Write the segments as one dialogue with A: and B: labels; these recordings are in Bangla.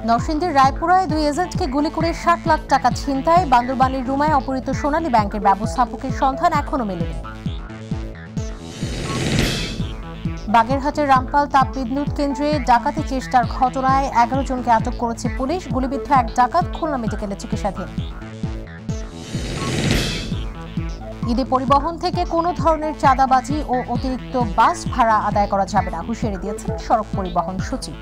A: নরসিংদীর রায়পুরায় দুই এজেন্টকে গুলি করে ৬০ লাখ টাকা ছিনতাই। বান্দরবানের রুমায় অপহৃত সোনালী ব্যাংকের ব্যবস্থাপকের সন্ধান এখনো মেলেনি। বাগেরহাটের রামপাল তাপবিদ্যুৎ কেন্দ্রে ডাকাতি চেষ্টার ঘটনায় ১১ জনকে আটক করেছে পুলিশ। গুলিবিদ্ধ এক ডাকাত খুলনা মেডিকেলে চিকিৎসাধীন। ঈদে পরিবহন থেকে কোনো ধরনের চাঁদাবাজি ও অতিরিক্ত বাস ভাড়া আদায় করা যাবে না, হুঁশিয়ারি দিয়েছেন সড়ক পরিবহন সচিব।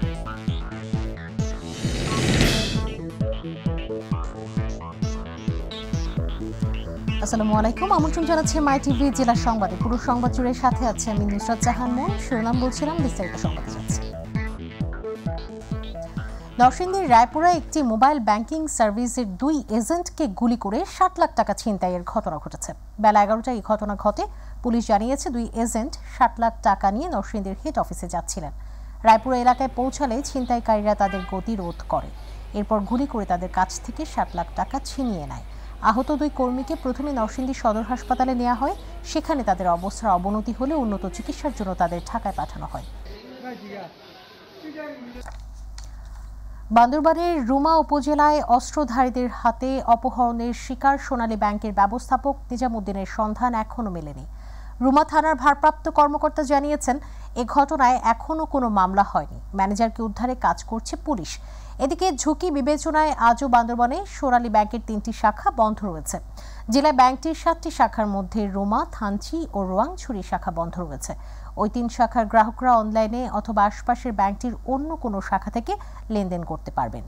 A: আসসালামু আলাইকুম, আমন্ত্রণ জানাচ্ছি মাই টিভি জেলা সংবাদে। পুরো সংবাদ জুড়ে সাথে আছে আমি নুসরাত জাহান মন। শিরোনাম বলছিলাম, বিস্তারিত সংবাদে যাচ্ছে। নরসিংদীর রায়পুরায় একটি মোবাইল ব্যাংকিং সার্ভিসের দুই এজেন্টকে গুলি করে ৬০ লাখ টাকা ছিনতাইয়ের ঘটনা ঘটেছে। বেলা ১১টায় এই ঘটনা ঘটে। পুলিশ জানিয়েছে দুই এজেন্ট ৬০ লাখ টাকা নিয়ে নরসিংদীর হেড অফিসে যাচ্ছিলেন। রায়পুরা এলাকায় পৌঁছালে ছিনতাইকারীরা তাদের গতিরোধ করে। এরপর গুলি করে তাদের কাছ থেকে ৬০ লাখ টাকা ছিনিয়ে নেয়। আহত দুই কর্মীকে প্রথমে নরসিংদী সদর হাসপাতালে নেওয়া হয়। সেখানে তাদের অবস্থার অবনতি হলে উন্নত চিকিৎসার জন্য তাদের ঢাকায় পাঠানো হয়। বান্দরবানের রুমা উপজেলায় অস্ত্রধারীদের হাতে অপহরণের শিকার সোনালী ব্যাংকের ব্যবস্থাপক নিজামুদ্দিনের সন্ধান এখনো মেলেনি। রুমা থানার ভারপ্রাপ্ত কর্মকর্তা জানিয়েছেন, এ ঘটনায় এখনো কোনো মামলা হয়নি। ম্যানেজারকে উদ্ধারে কাজ করছে পুলিশ। এদিকে ঝুঁকি বিবেচনায় আজও বান্দরবানে সোনালী ব্যাংকের ৩টি শাখা বন্ধ রয়েছে। জেলায় ব্যাংকটির ৭টি শাখার মধ্যে রুমা, থানচি ও রোয়াংছড়ি শাখা বন্ধ রয়েছে। ওই ৩ শাখার গ্রাহকরা অনলাইনে অথবা আশপাশের ব্যাংকটির অন্য কোনো শাখা থেকে লেনদেন করতে পারবেন।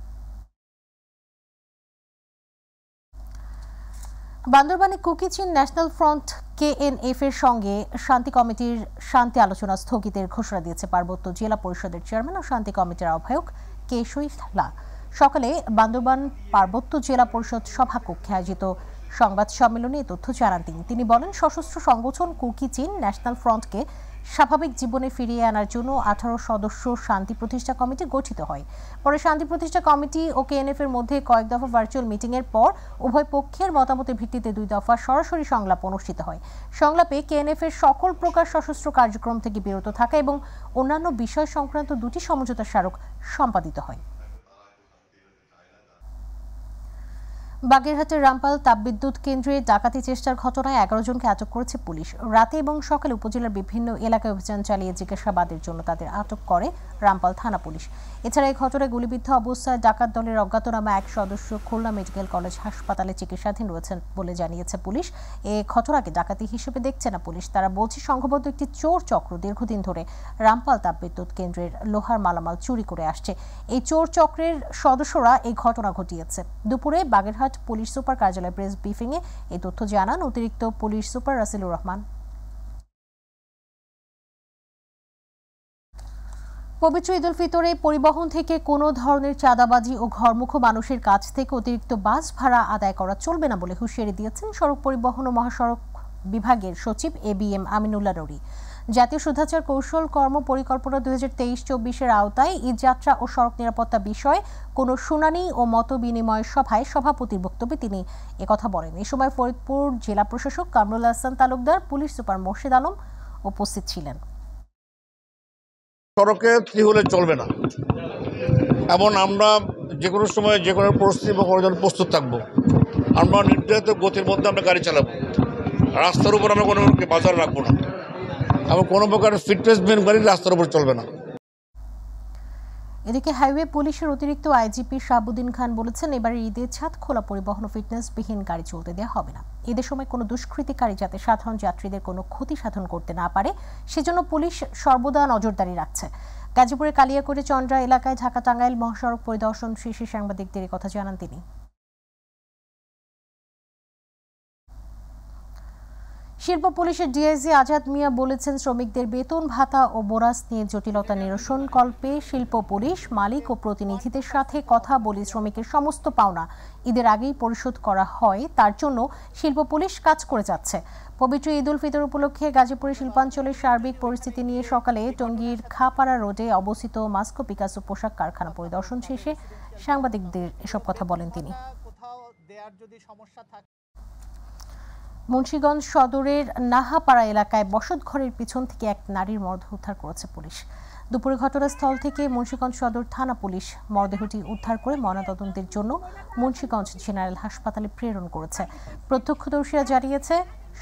A: বান্দরবানে কুকিচিন ন্যাশনাল ফ্রন্ট KNF এর সঙ্গে শান্তি কমিটির শান্তি আলোচনা স্থগিতের ঘোষণা দিয়েছে পার্বত্য জেলা পরিষদের চেয়ারম্যান ও শান্তি কমিটির আহ্বায়ক কে শৈলা। সকালে বান্দরবান পার্বত্য জেলা পরিষদ সভাকক্ষে আয়োজিত সংবাদ সম্মেলনে এই তথ্য জানান তিনি বলেন, সশস্ত্র সংগঠন কুকিচিন ন্যাশনাল ফ্রন্টকে স্বাভাবিক জীবনে ফিরিয়ে আনার জন্য 18 সদস্য শান্তি প্রতিষ্ঠা কমিটি গঠিত হয়। পরে শান্তি প্রতিষ্ঠা কমিটি ও KNF এর মধ্যে কয়েক দফা ভার্চুয়াল মিটিং এর পর উভয় পক্ষের মতামতের ভিত্তিতে 2 দফা সরাসরি সংলাপ অনুষ্ঠিত হয়। সংলাপে KNF এর সকল প্রকার সশস্ত্র কার্যক্রম থেকে বিরত থাকা এবং অন্যান্য বিষয় সংক্রান্ত 2টি সমঝোতা স্মারক সম্পাদিত হয়। বাগেরহাটের রামপাল তাপবিদ্যুৎ কেন্দ্রে ডাকাতি চেষ্টার ঘটনায় 11 জনকে আটক করেছে পুলিশ। রাতে এবং সকালে উপজেলার বিভিন্ন এলাকায় অভিযান চালিয়ে জিজ্ঞাসাবাদের জন্য তাদের আটক করে রামপাল থানা পুলিশ। এছাড়া এই ঘটনায় গুলিবিদ্ধ অবস্থায় ডাকাত দলের অজ্ঞাতনামা এক সদস্য খুলনা মেডিকেল কলেজ হাসপাতালে চিকিৎসাধীন রয়েছেন বলে জানিয়েছে পুলিশ। এ ঘটনাকে ডাকাতি হিসেবে দেখছে না পুলিশ। তারা বলছে, সংঘবদ্ধ একটি চোর চক্র দীর্ঘদিন ধরে রামপাল তাপবিদ্যুৎ কেন্দ্রের লোহার মালামাল চুরি করে আসছে। এই চোর চক্রের সদস্যরা এই ঘটনা ঘটিয়েছে। দুপুরে বাগেরহাট পুলিশ সুপার কার্যালয় প্রেস ব্রিফিং এ এই তথ্য জানান অতিরিক্ত পুলিশ সুপার রাসেলুর রহমান। পবিত্র ঈদ উল ফিতরে পরিবহন থেকে কোনো ধরনের চাঁদাবাজি ও ঘরমুখো মানুষের কাছ থেকে অতিরিক্ত বাস ভাড়া আদায় করা চলবে না বলে হুঁশিয়ারি দিয়েছেন সড়ক পরিবহন ও মহাসড়ক বিভাগের সচিব ABM আমিনুল্লাহ নূরী। জাতীয় শুদ্ধাচার কৌশল কর্ম পরিকল্পনা 2023-24-এর আওতায় ঈদ যাত্রা ও সড়ক নিরাপত্তা বিষয়ে কোনো শুনানি ও মত বিনিময় সভায় সভাপতির বক্তব্যে তিনি একথা বলেন। এ সময় ফরিদপুর জেলা প্রশাসক কামরুল হাসান তালুকদার, পুলিশ সুপার মোর্শেদ আলম উপস্থিত ছিলেন।
B: সড়কে হলে চলবে না, এমন আমরা যে কোনো সময় যে কোনো পরিস্থিতি মোকাবিলার জন্য প্রস্তুত থাকবো। আমরা নির্ধারিত গতির মধ্যে আমরা গাড়ি চালাবো। রাস্তার উপর আমরা কোনো বাজার রাখবো না এবং কোনো প্রকার ফিটনেস মেন গাড়ি রাস্তার উপর চলবে না।
A: এদিকে হাইওয়ে পুলিশের অতিরিক্ত IGP শাহাবুদ্দিন খান বলেছেন, এবারে ঈদে ছাদ খোলা পরিবহন ও ফিটনেসবিহীন গাড়ি চলতে দেওয়া হবে না। ঈদের সময় কোনো দুষ্কৃতিকারী যাতে সাধারণ যাত্রীদের কোনো ক্ষতি সাধন করতে না পারে সেজন্য পুলিশ সর্বদা নজরদারি রাখছে। গাজীপুরের কালিয়াকৈর চন্দ্রা এলাকায় ঢাকা টাঙ্গাইল মহাসড়ক পরিদর্শন শেষে সাংবাদিকদের কথা জানান তিনি। শিল্প পুলিশের DIG আজাদ মিয়া বলেছেন, শ্রমিকদের বেতন ভাতা ও বোনাস নিয়ে জটিলতা নিরসন কল্পে শিল্প পুলিশ মালিক ও প্রতিনিধিদের সাথে কথা বলে শ্রমিকের সমস্ত পাওনা ঈদের আগেই পরিশোধ করা হয়। তার জন্য শিল্প পুলিশ কাজ করে যাচ্ছে। পবিত্র ঈদ উল ফিতর উপলক্ষে গাজীপুরের শিল্পাঞ্চলের সার্বিক পরিস্থিতি নিয়ে সকালে টঙ্গীর খাপাড়া রোডে অবস্থিত মাস্কো পিকাসো পোশাক কারখানা পরিদর্শন শেষে সাংবাদিকদের এসব কথা বলেন তিনি। মুন্সিগঞ্জ সদরের নাহাপাড়া এলাকায় বসতঘরের পিছন থেকে এক নারীর মরদেহ উদ্ধার করেছে পুলিশ। দুপুরে ঘটনাস্থল থেকে মুন্সিগঞ্জ সদর থানা পুলিশ মরদেহটি উদ্ধার করে ময়নাতদন্তের জন্য মুন্সিগঞ্জ জেনারেল হাসপাতালে প্রেরণ করেছে। প্রত্যক্ষদর্শীরা জানিয়েছে,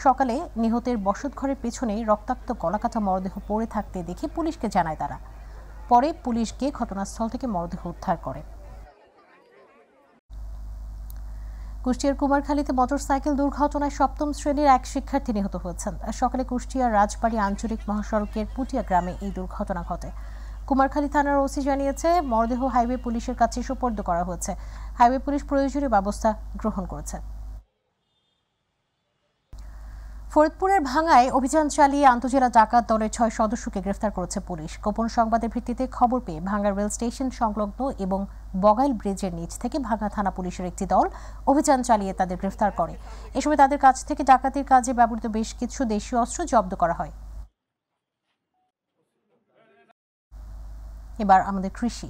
A: সকালে নিহতের বসতঘরের পেছনে রক্তাক্ত গলাকাটা মরদেহ পড়ে থাকতে দেখে পুলিশকে জানায় তারা। পরে পুলিশ গিয়ে ঘটনাস্থল থেকে মরদেহ উদ্ধার করে। কুষ্টিয়ার কুমারখালীতে মোটরসাইকেল দুর্ঘটনায় সপ্তম শ্রেণীর এক শিক্ষার্থী নিহত হয়েছেন। সকালে কুষ্টিয়ার রাজবাড়ী আঞ্চলিক মহাসড়কের পুটিয়া গ্রামে এই দুর্ঘটনা ঘটে। কুমারখালী থানার ওসি জানিয়েছে, মরদেহ হাইওয়ে পুলিশের কাছে সোপর্দ করা হয়েছে। হাইওয়ে পুলিশ প্রয়োজনীয় ব্যবস্থা গ্রহণ করেছে। ফরিদপুরের ভাঙ্গায় অভিযান চালিয়ে আন্তজেলা ডাকাত দলের 6 সদস্যকে গ্রেফতার করেছে পুলিশ। গোপন সংবাদের ভিত্তিতে খবর পেয়ে ভাঙ্গা রেল স্টেশন সংলগ্ন এবং বগাইল ব্রিজের নিচ থেকে ভাঙ্গা থানা পুলিশের একটি দল অভিযান চালিয়ে তাদের গ্রেফতার করে। এ সময় তাদের কাছ থেকে ডাকাতির কাজে ব্যবহৃত বেশ কিছু দেশীয় অস্ত্র জব্দ করা হয়। এবার আমাদের কৃষি।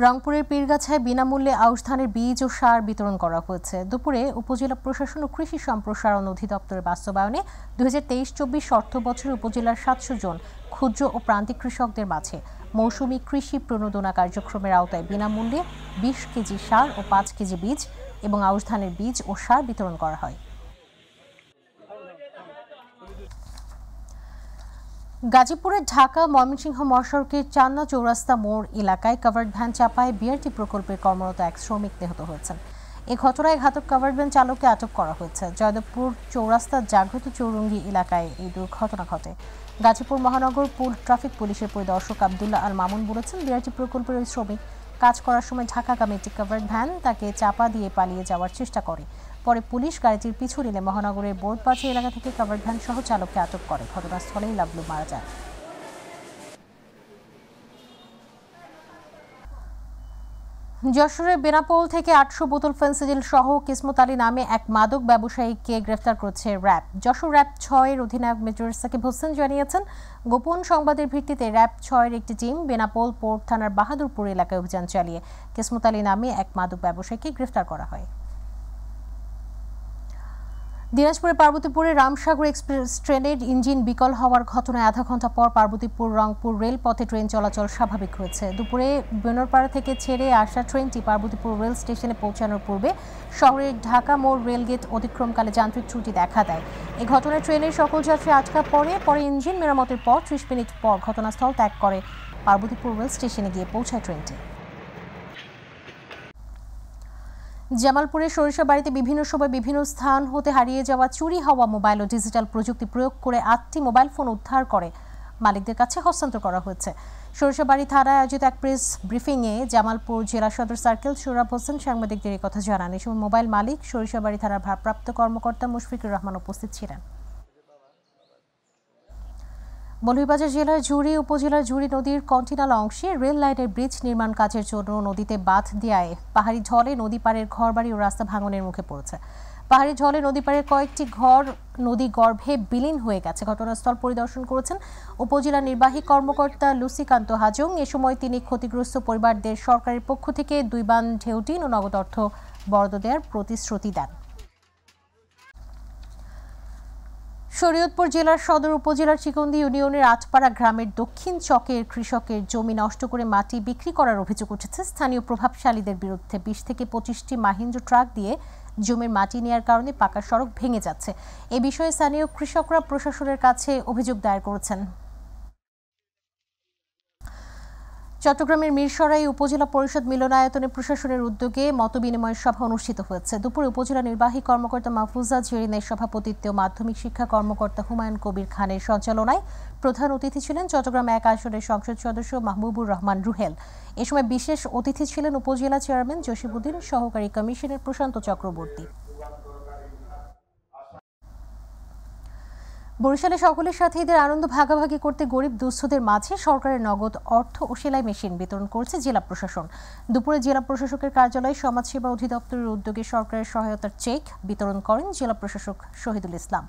A: রংপুরের পীরগাছায় বিনামূল্যে আউশ ধানের বীজ ও সার বিতরণ করা হয়েছে। দুপুরে উপজেলা প্রশাসন ও কৃষি সম্প্রসারণ অধিদপ্তরের বাস্তবায়নে 2023-24 অর্থ বছরে উপজেলার 700 জন ক্ষুদ্র ও প্রান্তিক কৃষকদের মাঝে মৌসুমী কৃষি প্রণোদনা কার্যক্রমের আওতায় বিনামূল্যে 20 কেজি সার ও 5 কেজি বীজ এবং আউশ ধানের বীজ ও সার বিতরণ করা হয়। গাজীপুরের ঢাকা ময়মনসিংহ মহাসড়কের চান্না চৌরাস্তা মোড় এলাকায় কাভার্ড ভ্যান চাপায় বিআরটি প্রকল্পে কর্মরত এক শ্রমিক নিহত হয়েছেন। এই ঘটনায় ঘাতক কাভার্ড ভ্যান চালককে আটক করা হয়েছে। জয়দেবপুর চৌরাস্তার জাগ্রত চৌরঙ্গি এলাকায় এই দুর্ঘটনা ঘটে। গাজীপুর মহানগর ট্রাফিক পুলিশের পরিদর্শক আবদুল্লাহ আল মামুন বলেছেন, বিআরটি প্রকল্পের ওই শ্রমিক কাজ করার সময় ঢাকাগামী একটি কাভার্ড ভ্যান তাকে চাপা দিয়ে পালিয়ে যাওয়ার চেষ্টা করে। পরে পুলিশ গাড়িটির পিছু নিলে মহানগরের বোর্ডবাজার এলাকা থেকে কাভার্ড ভ্যান সহ চালককে আটক করে। ঘটনাস্থলেই লাবলু মারা যায়। যশোরের বেনাপোল থেকে 800 বোতল ফেন্সিডিল সহ কিসমত আলী নামে এক মাদক ব্যবসায়ীকে গ্রেফতার করেছে র্যাব। যশোর র্যাব 6-এর অধিনায়ক মেজর সাকিব হোসেন জানিয়েছেন, গোপন সংবাদের ভিত্তিতে র্যাব 6-এর একটি টিম বেনাপোল পোর্ট থানার বাহাদুরপুর এলাকায় অভিযান চালিয়ে কিসমত আলী নামে এক মাদক ব্যবসায়ীকে গ্রেফতার করা হয়। দিনাজপুরের পার্বতীপুরে রামসাগর এক্সপ্রেস ট্রেনের ইঞ্জিন বিকল হওয়ার ঘটনায় আধা ঘন্টা পর পার্বতীপুর রংপুর রেলপথে ট্রেন চলাচল স্বাভাবিক হয়েছে। দুপুরে বেনরপাড়া থেকে ছেড়ে আসা ট্রেনটি পার্বতীপুর রেল স্টেশনে পৌঁছানোর পূর্বে শহরের ঢাকা মোড় রেলগেট অতিক্রমকালে যান্ত্রিক ত্রুটি দেখা দেয়। এই ঘটনায় ট্রেনের সকল যাত্রী আটকা পরে ইঞ্জিন মেরামতের পর 30 মিনিট পর ঘটনাস্থল ত্যাগ করে পার্বতীপুর রেল স্টেশনে গিয়ে পৌঁছায় ট্রেনটি। জামালপুরের সরিষাবাড়িতে বিভিন্ন সময় বিভিন্ন স্থান হতে হারিয়ে যাওয়া চুরি হওয়া মোবাইল ও ডিজিটাল প্রযুক্তি প্রয়োগ করে 8টি মোবাইল ফোন উদ্ধার করে মালিকদের কাছে হস্তান্তর করা হয়েছে। সরিষাবাড়ি থানায় আয়োজিত এক প্রেস ব্রিফিংয়ে জামালপুর জেলা সদর সার্কেল সোহরাব হোসেন সাংবাদিকদের কথা জানান। এই সময় মোবাইল মালিক সরিষাবাড়ি থানার ভারপ্রাপ্ত কর্মকর্তা মুশফিকুর রহমান উপস্থিত ছিলেন। মৌলভীবাজার জেলার জুড়ি উপজেলার জুড়ি নদীর কন্টিনাল অংশে রেল লাইনের ব্রিজ নির্মাণ কাজের জন্য নদীতে বাঁধ দেওয়ায় পাহাড়ি ঢলে নদী পাড়ের ঘরবাড়ি ও রাস্তা ভাঙনের মুখে পড়েছে। পাহাড়ি ঢলে নদী পাড়ের কয়েকটি ঘর নদী গর্ভে বিলীন হয়ে গেছে। ঘটনাস্থল পরিদর্শন করেছেন উপজেলা নির্বাহী কর্মকর্তা লুসিকান্ত হাজং। এ সময় তিনি ক্ষতিগ্রস্ত পরিবারদের সরকারের পক্ষ থেকে 2 বান ঢেউটিন ও নগদ অর্থ বরাদ্দ দেওয়ার প্রতিশ্রুতি দেন। শরীয়তপুর জেলার সদর উপজেলার চিকন্দি ইউনিয়নের আটপাড়া গ্রামের দক্ষিণ চকের কৃষকের জমি নষ্ট করে মাটি বিক্রি করার অভিযোগ উঠেছে স্থানীয় প্রভাবশালীদের বিরুদ্ধে। 20 থেকে 25টি মাহিন্দ্র ট্রাক দিয়ে জমির মাটি নেওয়ার কারণে পাকা সড়ক ভেঙে যাচ্ছে। এ বিষয়ে স্থানীয় কৃষকরা প্রশাসনের কাছে অভিযোগ দায়ের করেছেন। চট্টগ্রামের মিরসরাই উপজেলা পরিষদ মিলনায়তনে প্রশাসনের উদ্যোগে মতবিনিময় সভা অনুষ্ঠিত হয়েছে। দুপুরে উপজেলা নির্বাহী কর্মকর্তা মাহফুজা জেরিনের সভাপতিত্বে ও মাধ্যমিক শিক্ষা কর্মকর্তা হুমায়ুন কবির খানের সঞ্চালনায় প্রধান অতিথি ছিলেন চট্টগ্রাম 1 আসনের সংসদ সদস্য মাহবুবুর রহমান রুহেল। এ সময় বিশেষ অতিথি ছিলেন উপজেলা চেয়ারম্যান জসিমউদ্দিন, সহকারী কমিশনার প্রশান্ত চক্রবর্তী। বরিশালে সকলের সাথে ঈদের আনন্দ ভাগাভাগি করতে গরিব দুস্থদের মাঝে সরকারের নগদ অর্থ ও সেলাই মেশিন বিতরণ করছে জেলা প্রশাসন। দুপুরে জেলা প্রশাসকের কার্যালয়ে সমাজসেবা অধিদপ্তরের উদ্যোগে সরকারের সহায়তার চেক বিতরণ করেন জেলা প্রশাসক শহীদুল ইসলাম।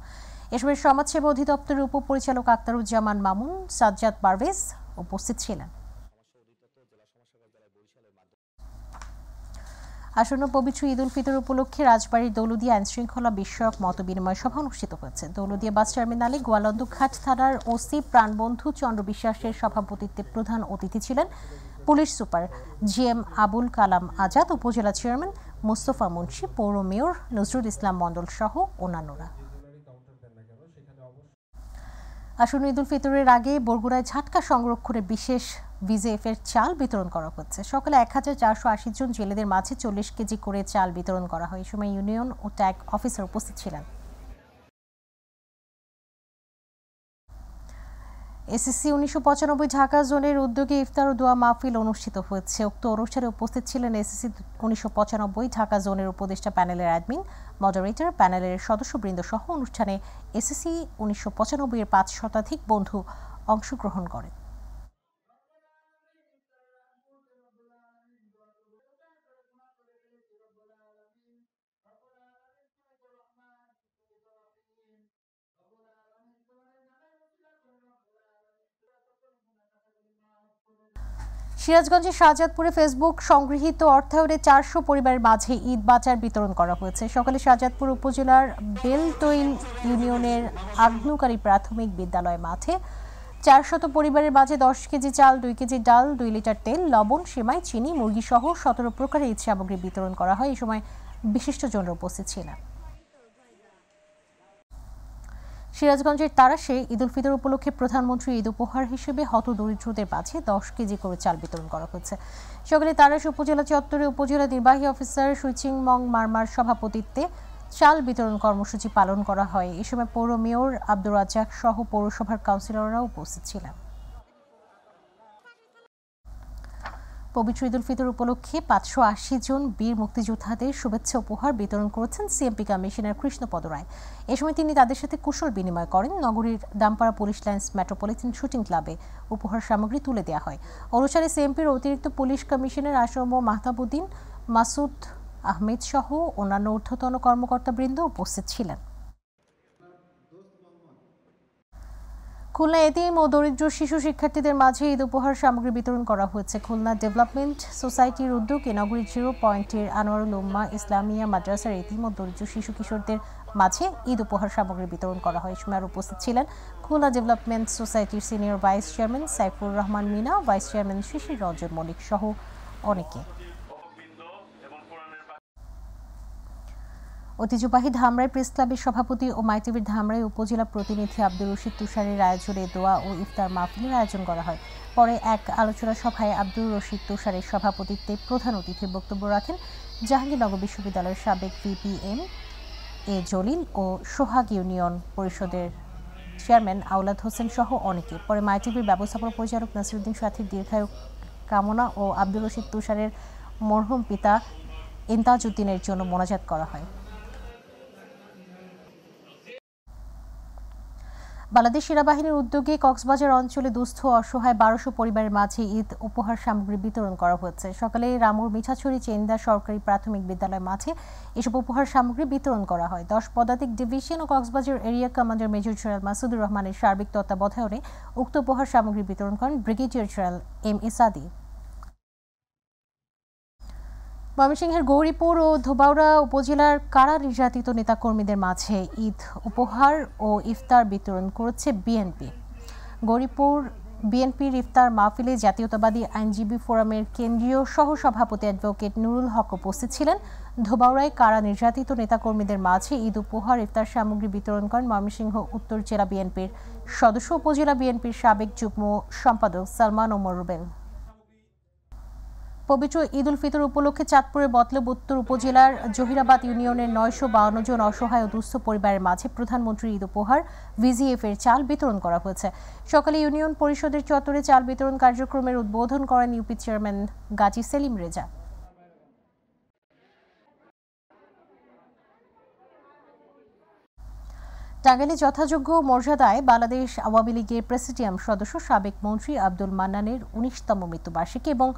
A: এ সময় সমাজসেবা অধিদপ্তরের উপপরিচালক আক্তারুজ্জামান মামুন, সাজ্জাদ পারভেজ উপস্থিত ছিলেন। আসন্ন পবিত্র ঈদ উল ফিতর উপলক্ষে রাজবাড়ীর দৌলদিয়া আইনশৃঙ্খলা বিষয়ক মতবিনিময় সভা অনুষ্ঠিত হয়েছে। দৌলদিয়া বাস টার্মিনালে গোয়ালন্দঘাট থানার ওসি প্রাণবন্ধু চন্দ্র বিশ্বাসের সভাপতিত্বে প্রধান অতিথি ছিলেন police super GM Abul Kalam Azad, উপজেলা চেয়ারম্যান মোস্তফা মুন্সি, পৌর মেয়র নজরুল ইসলাম মণ্ডল সহ অন্যান্যরা। আসন্ন ঈদ উল ফিতরের আগে বরগুনায় ঝাটকা সংরক্ষণে বিশেষ ভিজেএফ এর চাল বিতরণ করা হচ্ছে। সকালে 1480 জন জেলেদের মাঝে 40 কেজি করে চাল বিতরণ করা হয়। এই সময় ইউনিয়ন ও ট্যাগ অফিসার উপস্থিত ছিলেন। এসএসসি 1995 ঢাকা জোনের উদ্যোগে ইফতার ও দোয়া মাহফিল অনুষ্ঠিত হয়েছে। উক্ত অনুষ্ঠানে উপস্থিত ছিলেন এসএসসি 1995 ঢাকা জোনের উপদেষ্টা প্যানেলের অ্যাডমিন, মডারেটর, প্যানেলের সদস্যবৃন্দ সহ অনুষ্ঠানে এসএসসি 1995 এর 5 শতাধিক বন্ধু অংশগ্রহণ করেন। সিরাজগঞ্জের শাহজাদপুরে ফেসবুক সংগৃহীত অর্থায়নে 400 পরিবারের মাঝে ঈদ বাজার বিতরণ করা হয়েছে। সকালে শাহজাদপুর উপজেলার বেলতৈল ইউনিয়নের আগ্নুকারী প্রাথমিক বিদ্যালয় মাঠে 400 পরিবারের মাঝে 10 কেজি চাল, 2 কেজি ডাল, 2 লিটার তেল, লবণ, সেমাই, চিনি, মুরগি সহ 17 প্রকারের ঈদ সামগ্রী বিতরণ করা হয়। এই সময় বিশিষ্টজনরা উপস্থিত ছিলেন। সিরাজগঞ্জের তারাশে ঈদ উল ফিতর উপলক্ষে প্রধানমন্ত্রী ঈদ উপহার হিসেবে হতদরিদ্রদের মাঝে 10 কেজি করে চাল বিতরণ করা হয়েছে। সকালে তারাশ উপজেলা চত্বরে উপজেলা নির্বাহী অফিসার সুইচিং মং মারমার সভাপতিত্বে চাল বিতরণ কর্মসূচি পালন করা হয়। এই সময় পৌর মেয়র আব্দুর রাজ্জাক সহ পৌরসভার কাউন্সিলররাও উপস্থিত ছিলেন। পবিত্র ঈদ উল ফিতর উপলক্ষে 580 জন বীর মুক্তিযোদ্ধাদের শুভেচ্ছা উপহার বিতরণ করেছেন সিএমপি কমিশনার কৃষ্ণপদ রায়। এ সময় তিনি তাদের সাথে কুশল বিনিময় করেন। নগরীর Dampara police lines metropolitan shooting ক্লাবে উপহার সামগ্রী তুলে দেওয়া হয়। অনুষ্ঠানে সিএমপির অতিরিক্ত পুলিশ কমিশনার আসম মাহতাবুদ্দিন, মাসুদ আহমেদ সহ অন্যান্য ঊর্ধ্বতন কর্মকর্তাবৃন্দ উপস্থিত ছিলেন। খুলনা এতিম ও দরিদ্র শিশু শিক্ষার্থীদের মাঝে ঈদ উপহার সামগ্রী বিতরণ করা হয়েছে। খুলনা ডেভেলপমেন্ট সোসাইটির উদ্যোগে নগরীর 0 পয়েন্টের আনোয়ারুল উম্মা ইসলামিয়া মাদ্রাসার এতিম ও দরিদ্র শিশু কিশোরদের মাঝে ঈদ উপহার সামগ্রী বিতরণ করা হয়। সময় উপস্থিত ছিলেন খুলনা ডেভেলপমেন্ট সোসাইটির senior vice chairman Saifur Rahman Mina, vice chairman Shishir Ranjan Mallick সহ অনেকে। ঐতিহ্যবাহী ধামরাই প্রেস ক্লাবের সভাপতি ও মাইটিভির ধামরাই উপজেলা প্রতিনিধি আব্দুর রশিদ তুষারের আয়োজনে দোয়া ও ইফতার মাহফিলের আয়োজন করা হয়। পরে এক আলোচনা সভায় আব্দুর রশিদ তুষারের সভাপতিত্বে প্রধান অতিথির বক্তব্য রাখেন জাহাঙ্গীরনগর বিশ্ববিদ্যালয়ের সাবেক ভিপিএম এ জলিল ও সোহাগ ইউনিয়ন পরিষদের চেয়ারম্যান আওলাদ হোসেন সহ অনেকে। পরে মাইটিভির ব্যবস্থাপনা পরিচালক নাসিরুদ্দিন সাথীর দীর্ঘায়ু কামনা ও আব্দুর রশিদ তুষারের মরহুম পিতা ইমতাজ উদ্দিনের জন্য মোনাজাত করা হয়। বাংলাদেশ সেনাবাহিনীর উদ্যোগে কক্সবাজার অঞ্চলে দুস্থ অসহায় 1200 পরিবারের মাঝে ঈদ উপহার সামগ্রী বিতরণ করা হয়েছে। সকালে রামুর মিঠাছড়ি চেন্দা সরকারি প্রাথমিক বিদ্যালয় মাঠে এসব উপহার সামগ্রী বিতরণ করা হয়। 10 পদাতিক ডিভিশন ও Cox's Bazar area commander major general Masudur রহমানের সার্বিক তত্ত্বাবধানে উক্ত উপহার সামগ্রী বিতরণ করেন ব্রিগেডিয়ার জেনারেল এম এ সাদি। ময়মনসিংহের গৌরীপুর ও ধোবাউড়া উপজেলার কারা নির্যাতিত নেতাকর্মীদের মাঝে ঈদ উপহার ও ইফতার বিতরণ করেছে বিএনপি। গৌরীপুর বিএনপির ইফতার মাহফিলে জাতীয়তাবাদী আইনজীবী ফোরামের কেন্দ্রীয় সহসভাপতি অ্যাডভোকেট নুরুল হক উপস্থিত ছিলেন। ধোবাউড়ায় কারা নির্যাতিত নেতাকর্মীদের মাঝে ঈদ উপহার ইফতার সামগ্রী বিতরণ করেন ময়মনসিংহ উত্তর জেলা বিএনপির সদস্য উপজেলা বিএনপির সাবেক যুগ্ম সম্পাদক সালমান ওমর রুবেল। পবিত্র ঈদ উল ফিতর উপলক্ষে চাঁদপুরের মতলব উত্তর উপজেলার জহিরাবাদ ইউনিয়নের 952 জন অসহায় ও দুস্থ পরিবারের মাঝে প্রধানমন্ত্রী ঈদ উপহার ভিজিএফ এর চাল বিতরণ করা হয়েছে। সকালে ইউনিয়ন পরিষদের চত্বরে চাল বিতরণ কার্যক্রমের উদ্বোধন করেন ইউপি চেয়ারম্যান গাজী সেলিম রেজা। টাঙ্গাইলে যথাযোগ্য মর্যাদায় বাংলাদেশ আওয়ামী লীগের প্রেসিডিয়াম সদস্য সাবেক মন্ত্রী আব্দুল মান্নানের 19তম মৃত্যুবার্ষিকী এবং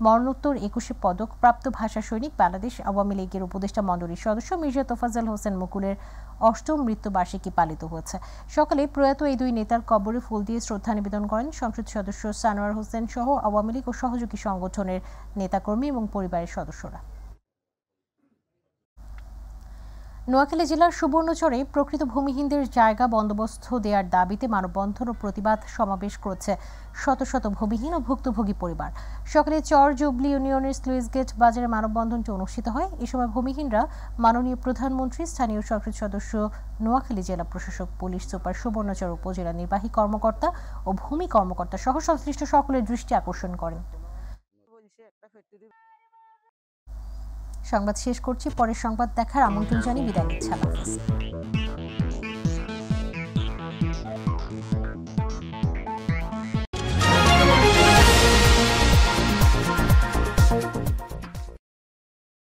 A: মরণোত্তর 21 পদক প্রাপ্ত ভাষা সৈনিক বাংলাদেশ আওয়ামী লীগের উপদেষ্টা মণ্ডলীর সদস্য মির্জা তোফাজ্জল হোসেন মুকুলের 8ম মৃত্যুবার্ষিকী পালিত হয়েছে। সকালে প্রয়াত এই দুই নেতার কবরে ফুল দিয়ে শ্রদ্ধা নিবেদন করেন সংসদ সদস্য সানোয়ার হোসেন সহ আওয়ামী লীগ ও সহযোগী সংগঠনের নেতাকর্মী এবং পরিবারের সদস্যরা। নোয়াখালী জেলার সুবর্ণচরে প্রকৃত ভূমিহীনদের জায়গা বন্দোবস্ত দেওয়ার দাবিতে মানববন্ধন ও প্রতিবাদ সমাবেশ করেছে শত শত ভূমিহীন ও ভুক্তভোগী পরিবার। সকালে চর জুবলি ইউনিয়নের স্লুইস গেট বাজারে মানববন্ধনটি অনুষ্ঠিত হয়। এ সময় ভূমিহীনরা মাননীয় প্রধানমন্ত্রী, স্থানীয় সংসদ সদস্য, নোয়াখালী জেলা প্রশাসক, পুলিশ সুপার, সুবর্ণচর উপজেলা নির্বাহী কর্মকর্তা ও ভূমি কর্মকর্তা সহ সংশ্লিষ্ট সকলের দৃষ্টি আকর্ষণ করেন। সংবাদ শেষ করছি। পরের সংবাদ দেখার আমন্ত্রণ জানিয়ে বিদায় নিচ্ছি।